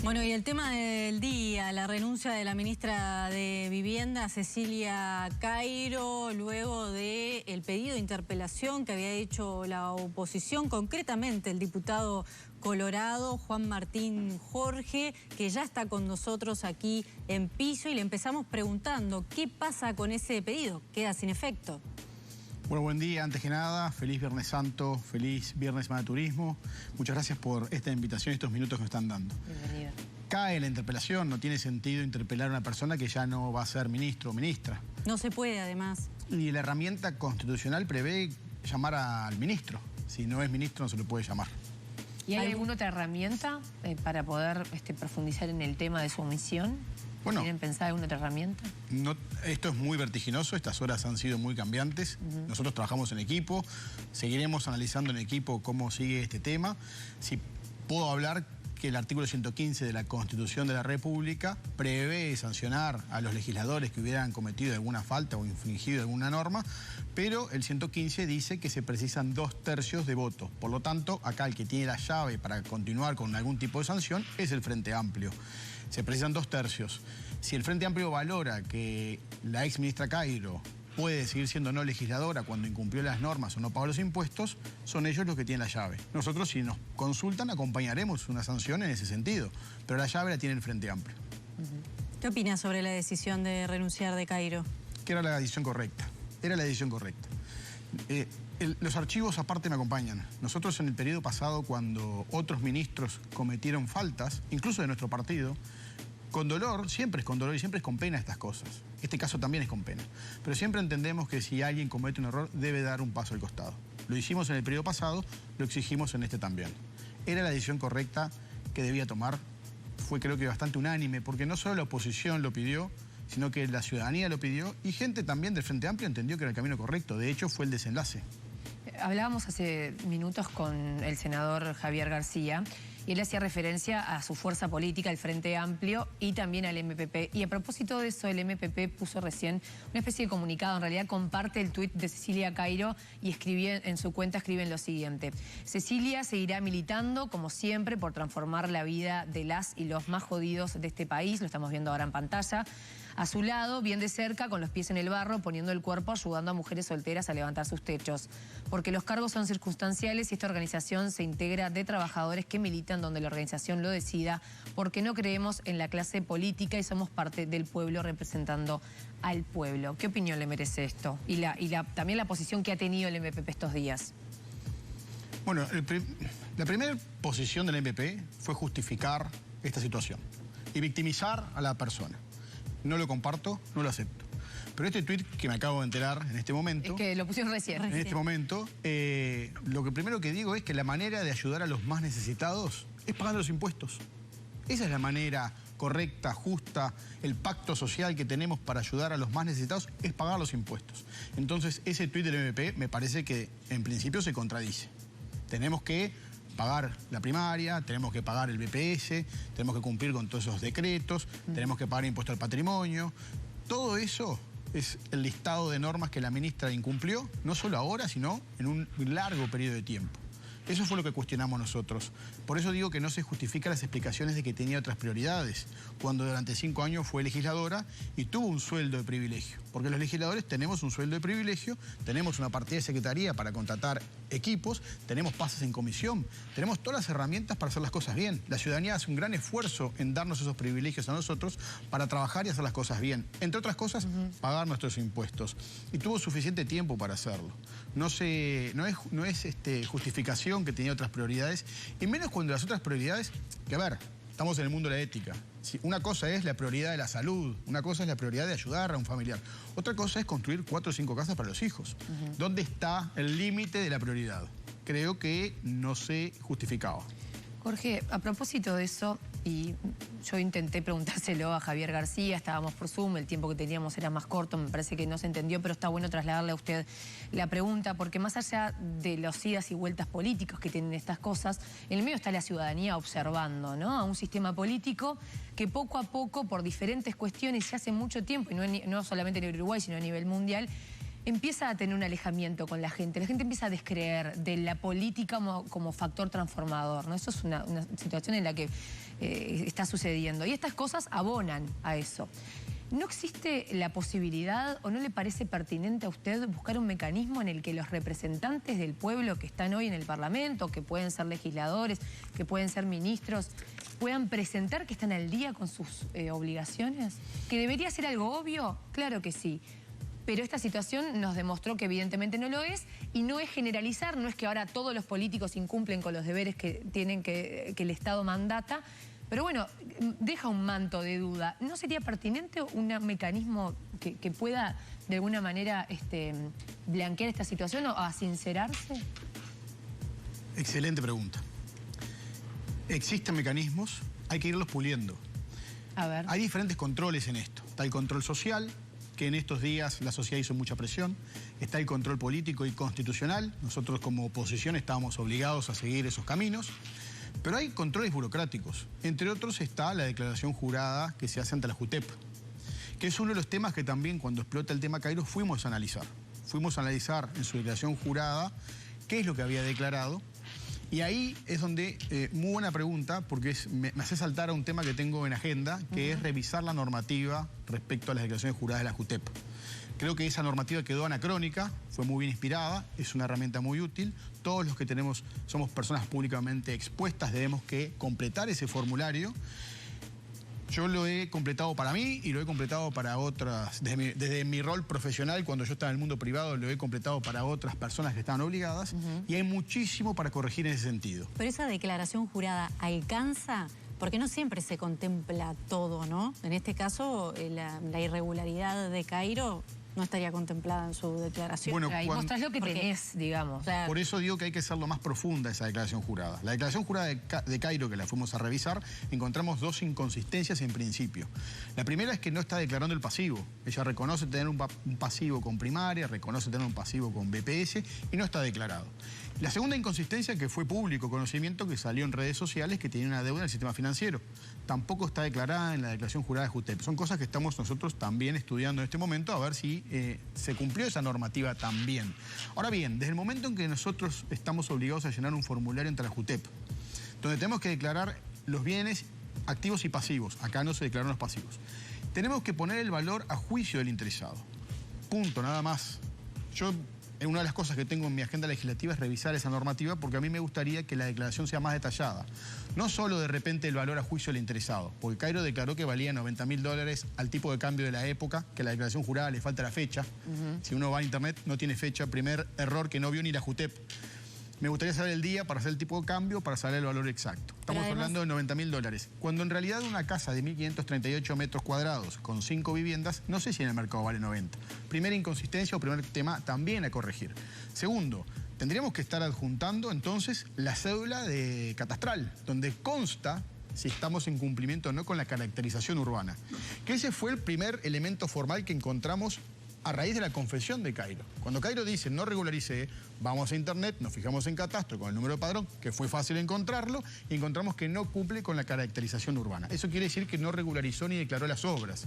Bueno, y el tema del día, la renuncia de la ministra de Vivienda, Cecilia Cairo, luego del pedido de interpelación que había hecho la oposición, concretamente el diputado colorado Juan Martín Jorge, que ya está con nosotros aquí en piso, y le empezamos preguntando qué pasa con ese pedido. ¿Queda sin efecto? Bueno, buen día. Antes que nada, feliz Viernes Santo, feliz Viernes Semana de Turismo. Muchas gracias por esta invitación y estos minutos que nos están dando. Bienvenido. Cae la interpelación, no tiene sentido interpelar a una persona que ya no va a ser ministro o ministra. No se puede, además. Y la herramienta constitucional prevé llamar al ministro. Si no es ministro, no se lo puede llamar. ¿Y hay alguna otra herramienta para poder profundizar en el tema de su omisión? Bueno, ¿Tienen pensado alguna otra herramienta? No, esto es muy vertiginoso, estas horas han sido muy cambiantes. Nosotros trabajamos en equipo, seguiremos analizando en equipo cómo sigue este tema. Si puedo hablar que el artículo 115 de la Constitución de la República prevé sancionar a los legisladores que hubieran cometido alguna falta o infringido alguna norma, pero el 115 dice que se precisan 2/3 de votos. Por lo tanto, acá el que tiene la llave para continuar con algún tipo de sanción es el Frente Amplio. Se precisan 2/3. Si el Frente Amplio valora que la ex ministra Cairo puede seguir siendo no legisladora cuando incumplió las normas o no pagó los impuestos, son ellos los que tienen la llave. Nosotros, si nos consultan, acompañaremos una sanción en ese sentido, pero la llave la tiene el Frente Amplio. ¿Qué opinas sobre la decisión de renunciar de Cairo? Que era la decisión correcta. Era la decisión correcta. Los archivos aparte me acompañan. Nosotros en el periodo pasado, cuando otros ministros cometieron faltas, incluso de nuestro partido, con dolor, siempre es con dolor y siempre es con pena estas cosas. Este caso también es con pena. Pero siempre entendemos que si alguien comete un error, debe dar un paso al costado. Lo hicimos en el periodo pasado, lo exigimos en este también. Era la decisión correcta que debía tomar. Fue, creo que, bastante unánime, porque no solo la oposición lo pidió, sino que la ciudadanía lo pidió y gente también del Frente Amplio entendió que era el camino correcto. De hecho, fue el desenlace. Hablábamos hace minutos con el senador Javier García y él hacía referencia a su fuerza política, el Frente Amplio, y también al MPP. Y a propósito de eso, el MPP puso recién una especie de comunicado, en realidad comparte el tuit de Cecilia Cairo y en su cuenta escriben lo siguiente: Cecilia seguirá militando, como siempre, por transformar la vida de las y los más jodidos de este país, lo estamos viendo ahora en pantalla. A su lado, bien de cerca, con los pies en el barro, poniendo el cuerpo, ayudando a mujeres solteras a levantar sus techos. Porque los cargos son circunstanciales y esta organización se integra de trabajadores que militan donde la organización lo decida, porque no creemos en la clase política y somos parte del pueblo representando al pueblo. ¿Qué opinión le merece esto? Y también la posición que ha tenido el MPP estos días. Bueno, la primera posición del MPP fue justificar esta situación y victimizar a la persona. No lo comparto, no lo acepto. Pero este tuit que me acabo de enterar en este momento... Es que lo pusieron recién. En este momento, lo que primero que digo es que la manera de ayudar a los más necesitados es pagando los impuestos. Esa es la manera correcta, justa, el pacto social que tenemos para ayudar a los más necesitados es pagar los impuestos. Entonces, ese tuit del MP me parece que en principio se contradice. Tenemos que pagar la primaria, tenemos que pagar el BPS, tenemos que cumplir con todos esos decretos, tenemos que pagar impuesto al patrimonio. Todo eso es el listado de normas que la ministra incumplió, no solo ahora, sino en un largo periodo de tiempo. Eso fue lo que cuestionamos nosotros. Por eso digo que no se justifican las explicaciones de que tenía otras prioridades, cuando durante 5 años fue legisladora y tuvo un sueldo de privilegio. Porque los legisladores tenemos un sueldo de privilegio, tenemos una partida de secretaría para contratar equipos, tenemos pases en comisión, tenemos todas las herramientas para hacer las cosas bien. La ciudadanía hace un gran esfuerzo en darnos esos privilegios a nosotros para trabajar y hacer las cosas bien. Entre otras cosas, pagar nuestros impuestos. Y tuvo suficiente tiempo para hacerlo. No es justificación que tenía otras prioridades, y menos cuando las otras prioridades, que a ver, estamos en el mundo de la ética. Una cosa es la prioridad de la salud, una cosa es la prioridad de ayudar a un familiar, otra cosa es construir 4 o 5 casas para los hijos. ¿Dónde está el límite de la prioridad? Creo que no se justificaba. Jorge, a propósito de eso, y yo intenté preguntárselo a Javier García, estábamos por Zoom, el tiempo que teníamos era más corto, me parece que no se entendió, pero está bueno trasladarle a usted la pregunta, porque más allá de los idas y vueltas políticos que tienen estas cosas, en el medio está la ciudadanía observando, ¿no?, a un sistema político que poco a poco, por diferentes cuestiones, y hace mucho tiempo, y no solamente en el Uruguay, sino a nivel mundial, empieza a tener un alejamiento con la gente empieza a descreer de la política como factor transformador, ¿no? Eso es una situación en la que está sucediendo. Y estas cosas abonan a eso. ¿No existe la posibilidad o no le parece pertinente a usted buscar un mecanismo en el que los representantes del pueblo que están hoy en el Parlamento, que pueden ser legisladores, que pueden ser ministros, puedan presentar que están al día con sus obligaciones? ¿Que debería ser algo obvio? Claro que sí. Pero esta situación nos demostró que evidentemente no lo es, y no es generalizar, no es que ahora todos los políticos incumplen con los deberes que tienen que el Estado mandata, pero bueno, deja un manto de duda. ¿No sería pertinente un mecanismo que pueda de alguna manera blanquear esta situación o a sincerarse? Excelente pregunta. Existen mecanismos, hay que irlos puliendo. A ver. Hay diferentes controles en esto. Está el control social, que en estos días la sociedad hizo mucha presión. Está el control político y constitucional. Nosotros como oposición estábamos obligados a seguir esos caminos. Pero hay controles burocráticos. Entre otros está la declaración jurada que se hace ante la JUTEP, que es uno de los temas que también cuando explota el tema Cairo fuimos a analizar. Fuimos a analizar en su declaración jurada qué es lo que había declarado. Y ahí es donde, muy buena pregunta, porque me hace saltar a un tema que tengo en agenda, que es revisar la normativa respecto a las declaraciones juradas de la JUTEP. Creo que esa normativa quedó anacrónica, fue muy bien inspirada, es una herramienta muy útil. Todos los que somos personas públicamente expuestas, debemos que completar ese formulario. Yo lo he completado para mí y lo he completado para otras, desde mi rol profesional, cuando yo estaba en el mundo privado, lo he completado para otras personas que estaban obligadas, y hay muchísimo para corregir en ese sentido. Pero esa declaración jurada alcanza, porque no siempre se contempla todo, ¿no? En este caso, la irregularidad de Cairo no estaría contemplada en su declaración. Bueno, ahí mostrás lo que tenés, digamos. Claro. Por eso digo que hay que hacerlo más profunda esa declaración jurada. La declaración jurada de Cairo, que la fuimos a revisar, encontramos dos inconsistencias en principio. La primera es que no está declarando el pasivo. Ella reconoce tener un pasivo con primaria, reconoce tener un pasivo con BPS y no está declarado. La segunda inconsistencia, que fue público conocimiento, que salió en redes sociales, que tiene una deuda en el sistema financiero. Tampoco está declarada en la declaración jurada de JUTEP. Son cosas que estamos nosotros también estudiando en este momento, a ver si se cumplió esa normativa también. Ahora bien, desde el momento en que nosotros estamos obligados a llenar un formulario ante la JUTEP, donde tenemos que declarar los bienes activos y pasivos, acá no se declaran los pasivos, tenemos que poner el valor a juicio del interesado. Punto, nada más. Una de las cosas que tengo en mi agenda legislativa es revisar esa normativa, porque a mí me gustaría que la declaración sea más detallada. No solo de repente el valor a juicio del interesado, porque Cairo declaró que valía $90.000 al tipo de cambio de la época, que a la declaración jurada le falta la fecha. Si uno va a internet no tiene fecha, primer error que no vio ni la JUTEP. Me gustaría saber el día para hacer el tipo de cambio, para saber el valor exacto. Estamos hablando de $90.000. Cuando en realidad una casa de 1.538 metros cuadrados con 5 viviendas, no sé si en el mercado vale 90. Primera inconsistencia o primer tema también a corregir. Segundo, tendríamos que estar adjuntando entonces la cédula de catastral, donde consta si estamos en cumplimiento o no con la caracterización urbana. Que ese fue el primer elemento formal que encontramos a raíz de la confesión de Cairo. Cuando Cairo dice no regularicé, vamos a internet, nos fijamos en catastro con el número de padrón, que fue fácil encontrarlo, y encontramos que no cumple con la caracterización urbana. Eso quiere decir que no regularizó ni declaró las obras.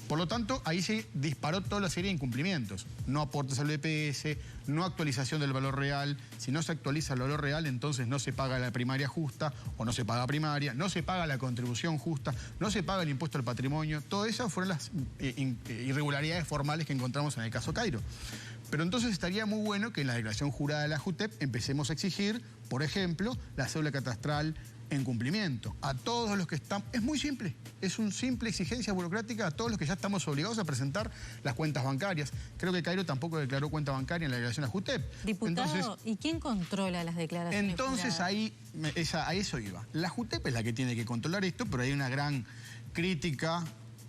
Por lo tanto, ahí se disparó toda la serie de incumplimientos. No aportes al BPS, no actualización del valor real. Si no se actualiza el valor real, entonces no se paga la primaria justa o no se paga primaria, no se paga la contribución justa, no se paga el impuesto al patrimonio. Todas esas fueron las irregularidades formales que encontramos en el caso Cairo. Pero entonces estaría muy bueno que en la declaración jurada de la JUTEP empecemos a exigir, por ejemplo, la cédula catastral en cumplimiento. A todos los que están... Es muy simple. Es una simple exigencia burocrática a todos los que ya estamos obligados a presentar las cuentas bancarias. Creo que Cairo tampoco declaró cuenta bancaria en la declaración a JUTEP. Diputado, entonces, ¿y quién controla las declaraciones? Entonces a eso iba. La JUTEP es la que tiene que controlar esto, pero hay una gran crítica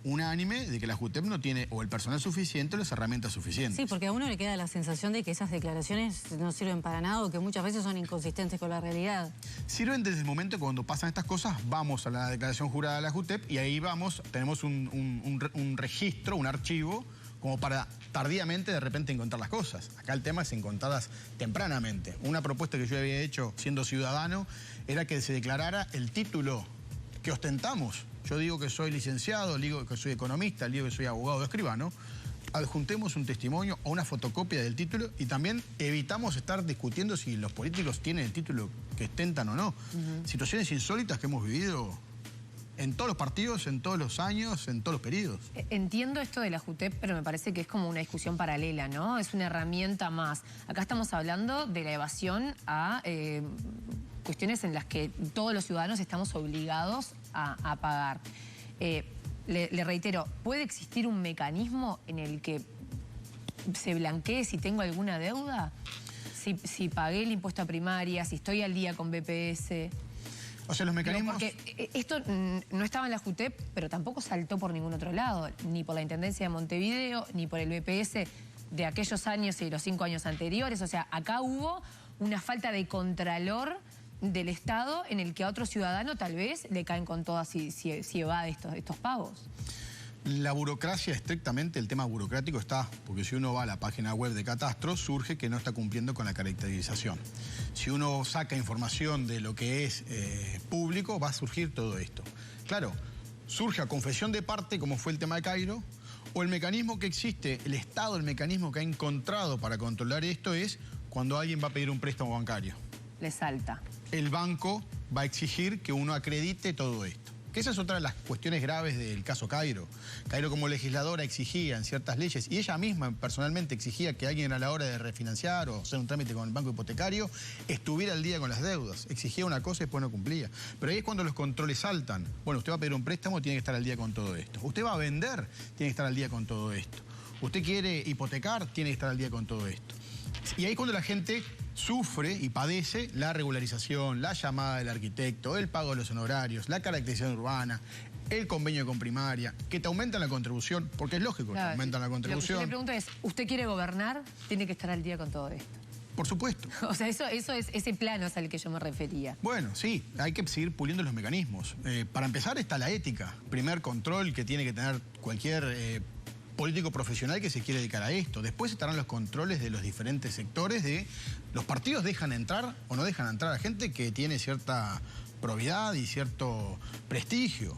unánime de que la JUTEP no tiene o el personal suficiente o las herramientas suficientes. Sí, porque a uno le queda la sensación de que esas declaraciones no sirven para nada o que muchas veces son inconsistentes con la realidad. Sirven desde el momento cuando pasan estas cosas, vamos a la declaración jurada de la JUTEP y ahí tenemos un registro, un archivo, como para tardíamente de repente encontrar las cosas. Acá el tema es encontrarlas tempranamente. Una propuesta que yo había hecho siendo ciudadano era que se declarara el título que ostentamos. Yo digo que soy licenciado, digo que soy economista, digo que soy abogado o escribano, adjuntemos un testimonio o una fotocopia del título y también evitamos estar discutiendo si los políticos tienen el título que ostentan o no. Situaciones insólitas que hemos vivido en todos los partidos, en todos los años, en todos los periodos. Entiendo esto de la JUTEP, pero me parece que es como una discusión paralela, ¿no? Es una herramienta más. Acá estamos hablando de la evasión a cuestiones en las que todos los ciudadanos estamos obligados a pagar. Le reitero, ¿puede existir un mecanismo en el que se blanquee si tengo alguna deuda? Si pagué el impuesto a primaria, si estoy al día con BPS... O sea, los mecanismos... Porque esto no estaba en la JUTEP, pero tampoco saltó por ningún otro lado, ni por la Intendencia de Montevideo, ni por el BPS de aquellos años y los 5 años anteriores. O sea, acá hubo una falta de contralor del Estado en el que a otro ciudadano tal vez le caen con todas si evade estos pagos. La burocracia, estrictamente el tema burocrático está, porque si uno va a la página web de Catastro, surge que no está cumpliendo con la caracterización. Si uno saca información de lo que es público, va a surgir todo esto. Claro, surge a confesión de parte, como fue el tema de Cairo, o el mecanismo que existe, el Estado, el mecanismo que ha encontrado para controlar esto es cuando alguien va a pedir un préstamo bancario. Le salta. El banco va a exigir que uno acredite todo esto. Que esa es otra de las cuestiones graves del caso Cairo. Cairo como legisladora exigía en ciertas leyes, y ella misma personalmente exigía que alguien a la hora de refinanciar o hacer un trámite con el banco hipotecario estuviera al día con las deudas. Exigía una cosa y después no cumplía. Pero ahí es cuando los controles saltan. Bueno, usted va a pedir un préstamo, tiene que estar al día con todo esto. Usted va a vender, tiene que estar al día con todo esto. Usted quiere hipotecar, tiene que estar al día con todo esto. Y ahí es cuando la gente sufre y padece la regularización, la llamada del arquitecto, el pago de los honorarios, la caracterización urbana, el convenio con primaria, que te aumentan la contribución, porque es lógico que te aumentan la contribución. Lo que yo le pregunto es, ¿usted quiere gobernar? Tiene que estar al día con todo esto. Por supuesto. O sea, ese plano es al que yo me refería. Bueno, sí, hay que seguir puliendo los mecanismos. Para empezar está la ética, primer control que tiene que tener cualquier político profesional que se quiere dedicar a esto. Después estarán los controles de los diferentes sectores de los partidos dejan entrar o no dejan entrar a gente que tiene cierta probidad y cierto prestigio.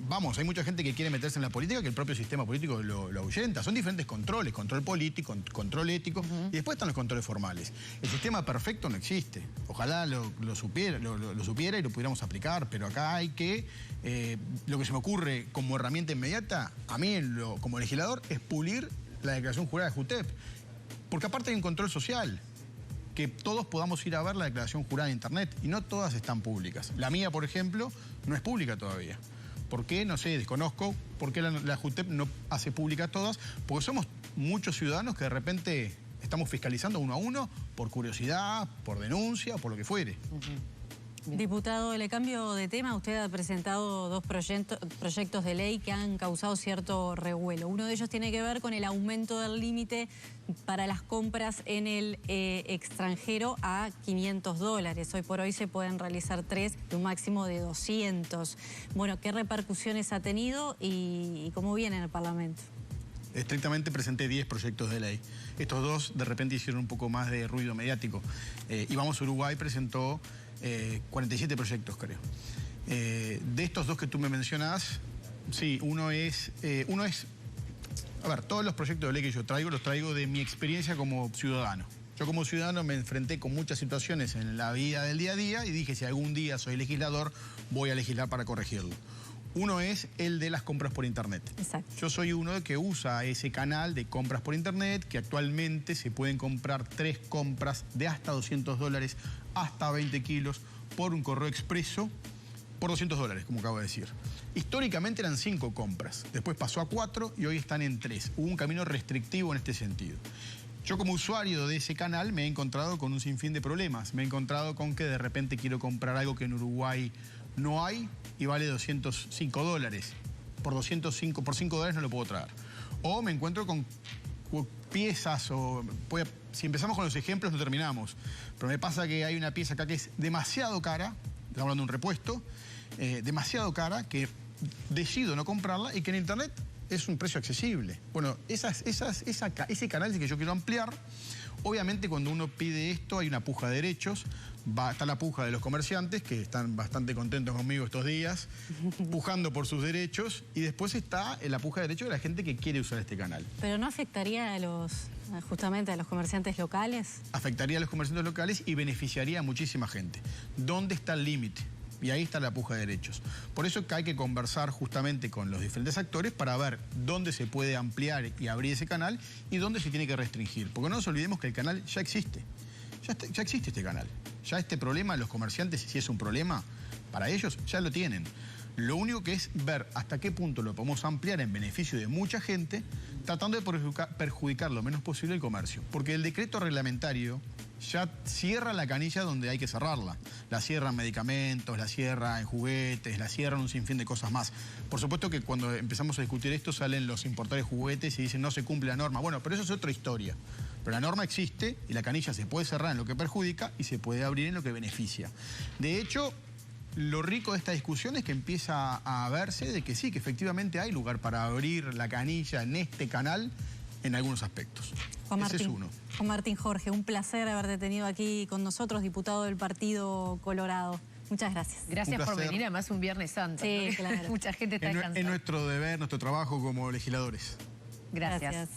Vamos, hay mucha gente que quiere meterse en la política que el propio sistema político lo ahuyenta. Son diferentes controles, control político, control ético, y después están los controles formales. El sistema perfecto no existe. Ojalá lo supiera y lo pudiéramos aplicar, pero acá hay que, lo que se me ocurre como herramienta inmediata, a mí como legislador, es pulir la declaración jurada de JUTEP. Porque aparte hay un control social. Que todos podamos ir a ver la declaración jurada en internet, y no todas están públicas. La mía, por ejemplo, no es pública todavía. ¿Por qué? No sé, desconozco. ¿Por qué la JUTEP no hace pública todas? Porque somos muchos ciudadanos que de repente estamos fiscalizando uno a uno por curiosidad, por denuncia, por lo que fuere. Diputado, le cambio de tema. Usted ha presentado 2 proyectos de ley que han causado cierto revuelo. Uno de ellos tiene que ver con el aumento del límite para las compras en el extranjero a $500. Hoy por hoy se pueden realizar 3 de un máximo de 200. Bueno, ¿qué repercusiones ha tenido y cómo viene en el Parlamento? Estrictamente presenté 10 proyectos de ley. Estos 2 de repente hicieron un poco más de ruido mediático. Íbamos a Uruguay presentó 47 proyectos, creo. De estos 2 que tú me mencionás, sí, uno es... A ver, todos los proyectos de ley que yo traigo, los traigo de mi experiencia como ciudadano. Yo como ciudadano me enfrenté con muchas situaciones en la vida del día a día y dije, si algún día soy legislador, voy a legislar para corregirlo. Uno es el de las compras por internet. Exacto. Yo soy uno que usa ese canal de compras por internet, que actualmente se pueden comprar 3 compras de hasta $200, hasta 20 kilos, por un correo expreso, por $200, como acabo de decir. Históricamente eran 5 compras, después pasó a 4 y hoy están en 3. Hubo un camino restrictivo en este sentido. Yo como usuario de ese canal me he encontrado con un sinfín de problemas. Me he encontrado con que de repente quiero comprar algo que en Uruguay no hay y vale $205. Por $5 no lo puedo traer. O me encuentro con piezas si empezamos con los ejemplos no terminamos. Pero me pasa que hay una pieza acá que es demasiado cara, estamos hablando de un repuesto, demasiado cara, que decido no comprarla y que en internet es un precio accesible. Bueno, ese canal es el que yo quiero ampliar. Obviamente cuando uno pide esto hay una puja de derechos, Está la puja de los comerciantes, que están bastante contentos conmigo estos días, pujando por sus derechos, y después está la puja de derechos de la gente que quiere usar este canal. ¿Pero no afectaría justamente a los comerciantes locales? Afectaría a los comerciantes locales y beneficiaría a muchísima gente. ¿Dónde está el límite? Y ahí está la puja de derechos. Por eso que hay que conversar justamente con los diferentes actores para ver dónde se puede ampliar y abrir ese canal y dónde se tiene que restringir. Porque no nos olvidemos que el canal ya existe. Ya existe este canal. Ya este problema, los comerciantes, si es un problema, para ellos ya lo tienen. Lo único que es ver hasta qué punto lo podemos ampliar en beneficio de mucha gente, tratando de perjudicar lo menos posible el comercio. Porque el decreto reglamentario ya cierra la canilla donde hay que cerrarla. La cierra en medicamentos, la cierra en juguetes, la cierra en un sinfín de cosas más. Por supuesto que cuando empezamos a discutir esto salen los importadores de juguetes y dicen no se cumple la norma. Bueno, pero eso es otra historia. Pero la norma existe y la canilla se puede cerrar en lo que perjudica y se puede abrir en lo que beneficia. De hecho, lo rico de esta discusión es que empieza a verse de que sí, que efectivamente hay lugar para abrir la canilla en este canal en algunos aspectos. Ese es uno. Juan Martín Jorge, un placer haberte tenido aquí con nosotros, diputado del Partido Colorado. Muchas gracias. Gracias por venir, además un Viernes Santo. Sí, claro. Mucha gente está descansando. Es nuestro deber, nuestro trabajo como legisladores. Gracias.